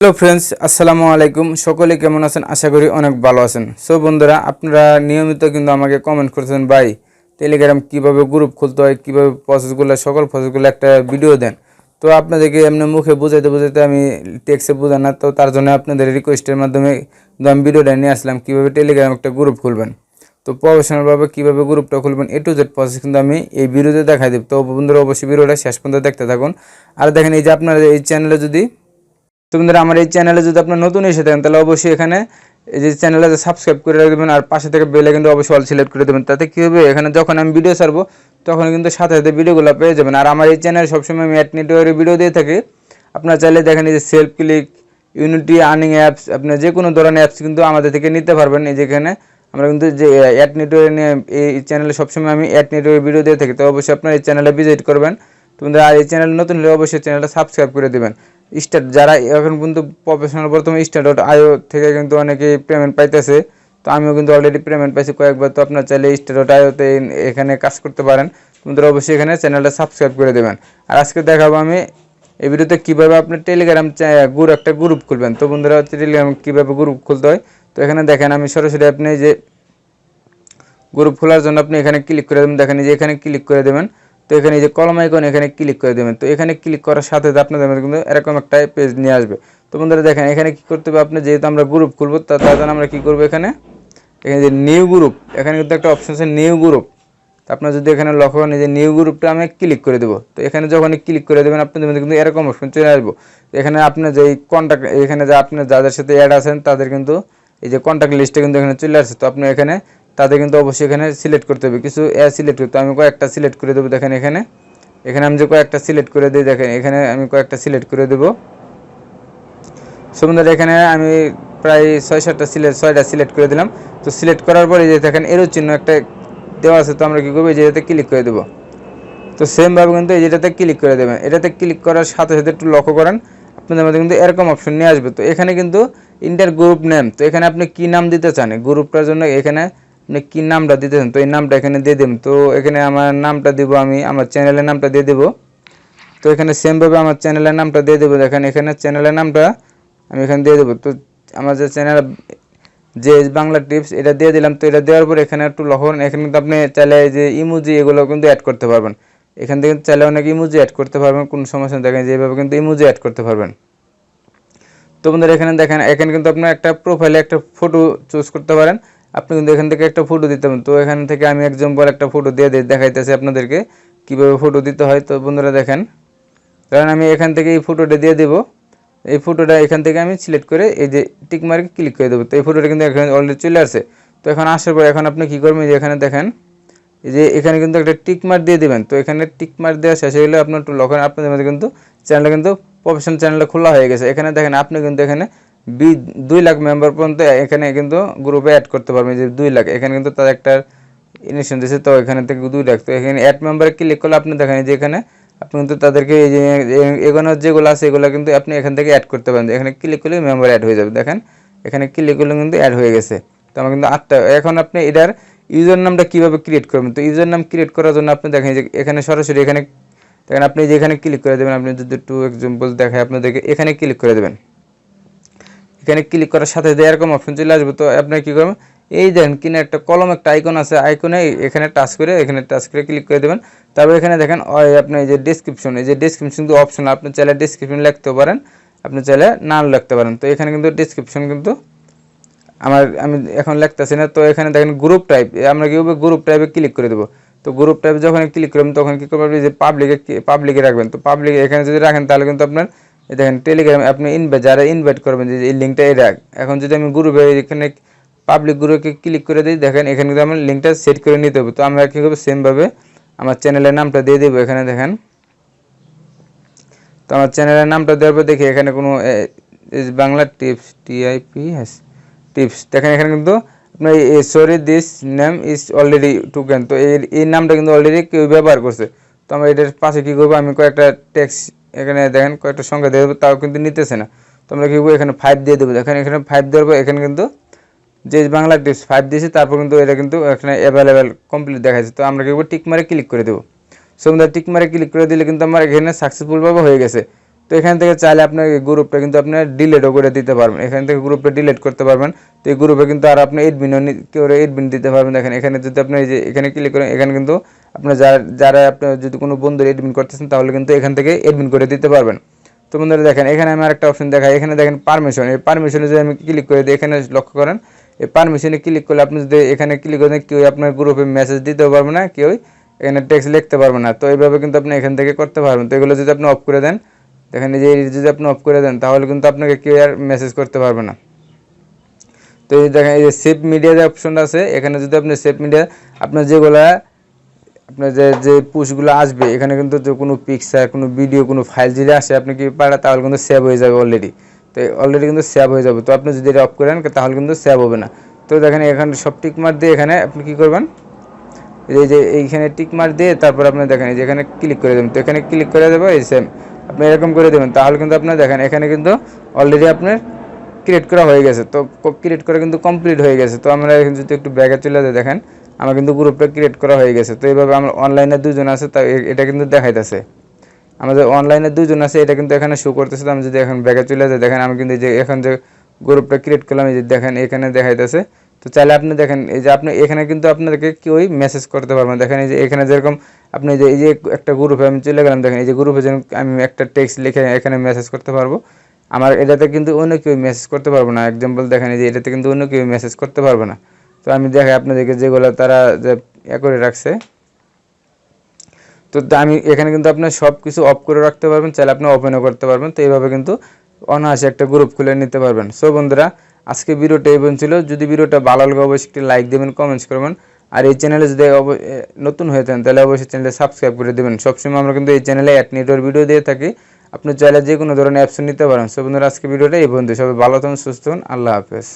Hello friends, আসসালামু আলাইকুম। সকলে কেমন আছেন? আশা করি অনেক ভালো আছেন। সো বন্ধুরা, আপনারা নিয়মিত কিন্তু আমাকে কমেন্ট করছেন, ভাই টেলিগ্রাম কিভাবে গ্রুপ খুলতে হয়, কীভাবে প্রসেসগুলো, সকল প্রসেসগুলো একটা ভিডিও দেন। তো আপনাদেরকে এমনি মুখে বুঝাইতে বুঝাইতে আমি টেক্সে বোঝান না, তো তার জন্য আপনাদের রিকোয়েস্টের মাধ্যমে আমি ভিডিওটা নিয়ে আসলাম কীভাবে টেলিগ্রাম একটা গ্রুপ খুলবেন। তো প্রফেশনালভাবে কীভাবে গ্রুপটা খুলবেন A to Z প্রসেস কিন্তু আমি এই ভিডিওতে দেখাই দেব। তো বন্ধুরা অবশ্যই ভিডিওটা শেষ পর্যন্ত দেখতে থাকুন। আর দেখেন, এই যে আপনারা এই চ্যানেলে যদি বন্ধুরা আমার এই চ্যানেলে যদি আপনার নতুন এসে থাকেন, তাহলে অবশ্যই এখানে এই যে চ্যানেলে সাবস্ক্রাইব করে রাখবেন, আর পাশে থেকে বেল আইকনটা অবশ্যই অল সিলেক্ট করে দেবেন। তাতে কী হবে, এখানে যখন আমি ভিডিও ছাড়বো তখন কিন্তু সাথে সাথে ভিডিওগুলো পেয়ে যাবেন। আর আমার এই চ্যানেলে সবসময় আমি নেটওয়ার্কের ভিডিও দিয়ে থাকি। আপনারা চাইলে দেখেন, এই যে self click, unity earning apps, আপনার যে কোনো ধরনের অ্যাপস কিন্তু আমাদের থেকে নিতে পারবেন। এই যেখানে আমরা কিন্তু যে নেটওয়ার্ক নিয়ে এই চ্যানেলে সবসময় আমি নেটওয়ার্কের ভিডিও দিয়ে থাকি। তো অবশ্যই আপনারা এই চ্যানেলে ভিজিট করবেন। তোমরা আর এই চ্যানেল নতুন হলে অবশ্যই চ্যানেলটা সাবস্ক্রাইব করে দেবেন। যারা এখন কিন্তু প্রফেশনাল প্রথমে স্টার.io থেকে কিন্তু অনেকেই পেমেন্ট পাইতেছে। তো আমিও কিন্তু অলরেডি পেমেন্ট পাইছি কয়েকবার। তো আপনার চাইলে স্টার.ioতে এখানে কাজ করতে পারেন। তোমরা অবশ্যই এখানে চ্যানেলটা সাবস্ক্রাইব করে দেবেন। আর আজকে দেখাবো আমি এই ভিডিওতে কীভাবে আপনি টেলিগ্রাম একটা গ্রুপ খুলবেন। তো বন্ধুরা, টেলিগ্রাম কীভাবে গ্রুপ খুলতে হয়, তো এখানে দেখেন আমি সরাসরি আপনি যে গ্রুপ খোলার জন্য আপনি এখানে ক্লিক করে দেবেন। দেখেন, যে এখানে ক্লিক করে দেবেন। তো এখানে এই যে কলম আইকন, এখানে ক্লিক করে দেবেন। তো এখানে ক্লিক করার সাথে সাথে আপনাদের কিন্তু এরকম একটা পেজ নিয়ে আসবে। তো বন্ধুরা দেখেন, এখানে কী করতে হবে, আপনি যেহেতু আমরা গ্রুপ খুলবো তার জন্য আমরা কী করবো, এখানে যে নিউ গ্রুপ, এখানে কিন্তু একটা অপশন আছে নিউ গ্রুপ। তো আপনার যদি এখানে লক্ষ্য করেন, যে নিউ গ্রুপটা আমি ক্লিক করে দেবো। তো এখানে যখন ক্লিক করে দেবেন, আপনাদের মধ্যে কিন্তু এরকম অপশন চলে আসবো। তো এখানে আপনার যে কন্ট্যাক্ট, এখানে যে আপনার যাদের সাথে অ্যাড আছেন তাদের কিন্তু এই যে কন্ট্যাক্ট লিস্টে কিন্তু এখানে চলে আসছে। তো আপনি এখানে তাদের কিন্তু অবশ্যই এখানে সিলেক্ট করতে হবে, কিছু সিলেক্ট করতে। আমি কয়েকটা সিলেক্ট করে দেবো। দেখেন এখানে আমি যে কয়েকটা সিলেক্ট করে দিই, দেখেন এখানে আমি কয়েকটা সিলেক্ট করে দেবো। সুন্দর, এখানে আমি প্রায় 6-7টা সিলেক্ট করে দিলাম। তো সিলেক্ট করার পরে যে দেখেন এরো চিহ্ন একটা দেওয়া আছে। তো আমরা কী করবো, যেটাতে ক্লিক করে দেবো। তো সেমভাবে কিন্তু এই যেটাতে ক্লিক করে দেবেন। এটাতে ক্লিক করার সাথে সাথে একটু লক্ষ্য করেন, আপনাদের মধ্যে কিন্তু এরকম অপশন নিয়ে আসবে। তো এখানে কিন্তু ইন্টার গ্রুপ নেম, তো এখানে আপনি কী নাম দিতে চান গ্রুপটার জন্য, এখানে আপনি কী নামটা দিতে চান, তো এই নামটা এখানে দিয়ে দেবেন। তো এখানে আমার নামটা দিব, আমি আমার চ্যানেলের নামটা দিয়ে দেবো। তো এখানে সেমভাবে আমার চ্যানেলের নামটা দিয়ে দেবো। দেখেন এখানে চ্যানেলের নামটা আমি এখানে দিয়ে দেবো। তো আমার যে চ্যানেল যে বাংলা টিপস, এটা দিয়ে দিলাম। তো এটা দেওয়ার পর এখানে একটু লক্ষ্য করেন, এখানে কিন্তু আপনি চাইলে যে ইমোজি এগুলো কিন্তু অ্যাড করতে পারবেন। এখান থেকে চাইলে অনেক ইমোজি অ্যাড করতে পারবেন, কোনো সমস্যা দেখেন যেভাবে কিন্তু ইমোজি অ্যাড করতে পারবেন। তো বন্ধুরা এখানে দেখেন, এখানে কিন্তু আপনার একটা প্রোফাইলে একটা ফটো চুজ করতে পারেন। আপনি কিন্তু এখান থেকে একটা ফটো দিতে পারেন। তো এখান থেকে আমি এক্সাম্পল একটা ফটো দিয়ে দেখাইতেছি আপনাদেরকে কীভাবে ফটো দিতে হয়। তো বন্ধুরা দেখেন, কারণ আমি এখান থেকে এই ফটোটা দিয়ে দেবো। এই ফটোটা এখান থেকে আমি সিলেক্ট করে এই যে টিক মার্কে ক্লিক করে দেবো। তো এই ফটোটা কিন্তু এখানে অলরেডি চলে আসে। তো এখন আসার পর এখন আপনি কী করবেন, যে এখানে দেখেন এই যে এখানে কিন্তু একটা টিক মার্ক দিয়ে দেবেন। তো এখানে টিক মার্ক দেওয়া শেষ হয়ে গেলে আপনার একটু লক্ষ্য, আপনাদের মধ্যে কিন্তু চ্যানেলটা কিন্তু প্রফেশনাল চ্যানেলটা খোলা হয়ে গেছে। এখানে দেখেন আপনি কিন্তু এখানে 2 লাখ মেম্বার পর্যন্ত এখানে কিন্তু গ্রুপে অ্যাড করতে পারবেন। যে 2 লাখ, এখানে কিন্তু তার একটা ইনস্ট্যান্ট দিয়েছে। তো এখানে থেকে 2 লাখ। তো এখানে অ্যাড মেম্বারে ক্লিক করলে আপনি দেখেন যে এখানে আপনি কিন্তু তাদেরকে এই যে এগোনোর যেগুলো আছে এগুলো কিন্তু আপনি এখান থেকে অ্যাড করতে পারেন। এখানে ক্লিক করলে মেম্বার অ্যাড হয়ে যাবে। দেখেন এখানে ক্লিক করলে কিন্তু অ্যাড হয়ে গেছে। তো আমার কিন্তু 8টা। এখন আপনি এটার ইউজার নামটা কীভাবে ক্রিয়েট করবেন, তো ইউজার নাম ক্রিয়েট করার জন্য আপনি দেখেন যে এখানে সরাসরি এখানে দেখেন আপনি যে এখানে ক্লিক করে দেবেন। আপনি যদি একটু এক্সাম্পল দেখায় আপনাদেরকে, এখানে ক্লিক করে দেবেন। এখানে ক্লিক করার সাথে সাথে এরকম অপশন চলে আসবে। তো আপনি কী করবেন, এই দেখেন কিনা একটা কলম, একটা আইকন আছে, আইকনে এখানে টাচ করে ক্লিক করে দেবেন। তারপর এখানে দেখেন আপনি এই যে ডেসক্রিপশন, এই যে ডেসক্রিপশন কিন্তু অপশন, আপনি চাইলে ডেসক্রিপশন লিখতে পারেন, আপনি চাইলে নাও লিখতে পারেন। তো এখানে কিন্তু ডেসক্রিপশন কিন্তু আমি এখন লিখতেছি না। তো এখানে দেখেন গ্রুপ টাইপ, আমরা কী করবো, গ্রুপ টাইপে ক্লিক করে দেবো। তো গ্রুপ টাইপে যখন ক্লিক করবেন তখন কী করবেন, যে পাবলিকে রাখবেন। তো পাবলিকে এখানে যদি রাখেন তাহলে কিন্তু আপনার দেখেন টেলিগ্রামে আপনি যারা ইনভাইট করবেন, যে এই লিঙ্কটা এই রাখ। এখন যদি আমি গ্রুপে এখানে পাবলিক গ্রুপে ক্লিক করে দিই, দেখেন এখানে কিন্তু আমার লিঙ্কটা সেট করে নিতে হবে। তো আমরা কী করবো, সেমভাবে আমার চ্যানেলের নামটা দিয়ে দেবো। এখানে দেখেন, তো আমার চ্যানেলের নামটা দেওয়ার পর দেখি এখানে কোনো বাংলা টিপস টিপস দেখেন, এখানে কিন্তু আপনার sorry this name is already token. তো এই নামটা কিন্তু অলরেডি কেউ ব্যবহার করছে। তো আমরা এটার পাশে কী করবো, আমি কয়েকটা টেক্সট এখানে দেখেন কয়েকটা সংখ্যা দিয়ে দেবো, তাও কিন্তু নিতেছে না। তো আমরা কী করবো, এখানে 5 দিয়ে দেবো। দেখেন এখানে 5 দেওয়ার পর এখানে কিন্তু যে বাংলা টিপস 5 দিয়েছি, তারপর কিন্তু এটা কিন্তু এখানে অ্যাভেলেবেল কমপ্লিট দেখাচ্ছে। তো আমরা কী করবো, টিক মারে ক্লিক করে দেবো। সো আমরা টিক মারে ক্লিক করে দিলে কিন্তু আমার এখানে সাকসেসফুলভাবে হয়ে গেছে। তো এখান থেকে চাইলে আপনার এই গ্রুপটা কিন্তু আপনার ডিলিটও করে দিতে পারবেন, এখান থেকে গ্রুপটা ডিলিট করতে পারবেন। তো এই গ্রুপে কিন্তু আর আপনি এডমিনও করে এডমিন দিতে পারবেন। দেখেন এখানে যদি আপনি এই যে এখানে ক্লিক করেন, এখানে কিন্তু আপনার যারা আপনার যদি কোনো বন্ধুর এডমিন করতেছেন তাহলে কিন্তু এখান থেকে এডমিন করে দিতে পারবেন। তো বন্ধুরা দেখেন এখানে আমি আরেকটা অপশন দেখাই, এখানে দেখেন পারমিশন, এই পারমিশনে যদি আমি ক্লিক করে দিই, এখানে লক্ষ্য করেন এই পারমিশনে ক্লিক করলে আপনি যদি এখানে ক্লিক করেন কেউ আপনার গ্রুপে মেসেজ দিতেও পারবে না, কেউ এখানে টেক্সট লিখতে পারবে না। তো এইভাবে কিন্তু আপনি এখান থেকে করতে পারবেন। তো এগুলো যদি আপনি অফ করে দেন, দেখেন এই যে যদি আপনি অফ করে দেন তাহলে কিন্তু আপনাকে কেউ আর মেসেজ করতে পারবে না। তো এই দেখেন এই যে সেভ মিডিয়া যে অপশনটা আছে, এখানে যদি আপনি সেভ মিডিয়া আপনার যেগুলা আপনার যে পুশগুলো আসবে, এখানে কিন্তু যে কোনো পিকচার, কোনো ভিডিও, কোনো ফাইল যদি আসে আপনি কি পারে তাহলে কিন্তু সেভ হয়ে যাবে অলরেডি। তো অলরেডি কিন্তু সেভ হয়ে যাবে। তো আপনি যদি এটা অফ করেন তাহলে কিন্তু সেভ হবে না। তো দেখেন এখানে সব টিক মার দিয়ে এখানে আপনি কী করবেন, এই যে এইখানে টিক মার দিয়ে তারপর আপনি দেখেন এই যে এখানে ক্লিক করে দেবেন। তো এখানে ক্লিক করে দেবো, এই সেম আপনি এরকম করে দেবেন, তাহলে কিন্তু আপনার দেখেন এখানে কিন্তু অলরেডি আপনার ক্রিয়েট করা হয়ে গেছে। তো ক্রিয়েট করা কিন্তু কমপ্লিট হয়ে গেছে। তো আমরা এখন যদি একটু ব্যাগে চলে যাই, দেখেন আমার কিন্তু গ্রুপটা ক্রিয়েট করা হয়ে গেছে। তো এইভাবে আমার অনলাইনে 2 জন আছে, তাই এটা কিন্তু দেখাইতেছে আমাদের অনলাইনে 2 জন আছে, এটা কিন্তু এখানে শো করতেছে। তো আমি যদি এখন ব্যাগে চলে যাই, দেখেন আমি কিন্তু যে এখন যে গ্রুপটা ক্রিয়েট করলাম, এই যে দেখেন এখানে দেখাইতেছে। তো চাইলে আপনি দেখেন এই যে আপনি এখানে কিন্তু আপনাদেরকে কেউই মেসেজ করতে পারবেন। দেখেন এই যে এখানে যেরকম আপনি যে এই যে একটা গ্রুপে আমি চলে গেলাম, দেখেন এই যে গ্রুপে যেন আমি একটা টেক্সট লিখে এখানে মেসেজ করতে পারবো, আমার এটাতে কিন্তু অন্য কেউ মেসেজ করতে পারবো না। এক্সাম্পল দেখেন এই যে এটাতে কিন্তু অন্য কেউ মেসেজ করতে পারবে না। তো আমি দেখাই আপনাদেরকে যেগুলো তারা যে করে রাখছে। তো আমি এখানে কিন্তু আপনার সব কিছু অফ করে রাখতে পারবেন, চাইলে আপনি ওপেনও করতে পারবেন। তো এইভাবে কিন্তু অনায়াসে একটা গ্রুপ খুলে নিতে পারবেন। সো বন্ধুরা আজকে ভিডিওটা এই পর্যন্ত ছিল। যদি ভিডিওটা ভালো লাগে অবশ্যই একটি লাইক দেবেন, কমেন্টস করবেন। আর এই চ্যানেলে যদি নতুন হয়ে থাকেন তাহলে অবশ্যই চ্যানেলে সাবস্ক্রাইব করে দেবেন। সবসময় আমরা কিন্তু এই চ্যানেলে অ্যাড নেটওয়ার্ক ভিডিও দিয়ে থাকি, আপনি চাইলে যে কোনো ধরনের অ্যাপস নিতে পারেন। সো বন্ধুরা আজকে ভিডিওটা এই পর্যন্ত। সবাই ভালো থাকুন, সুস্থ হন, আল্লাহ হাফেজ।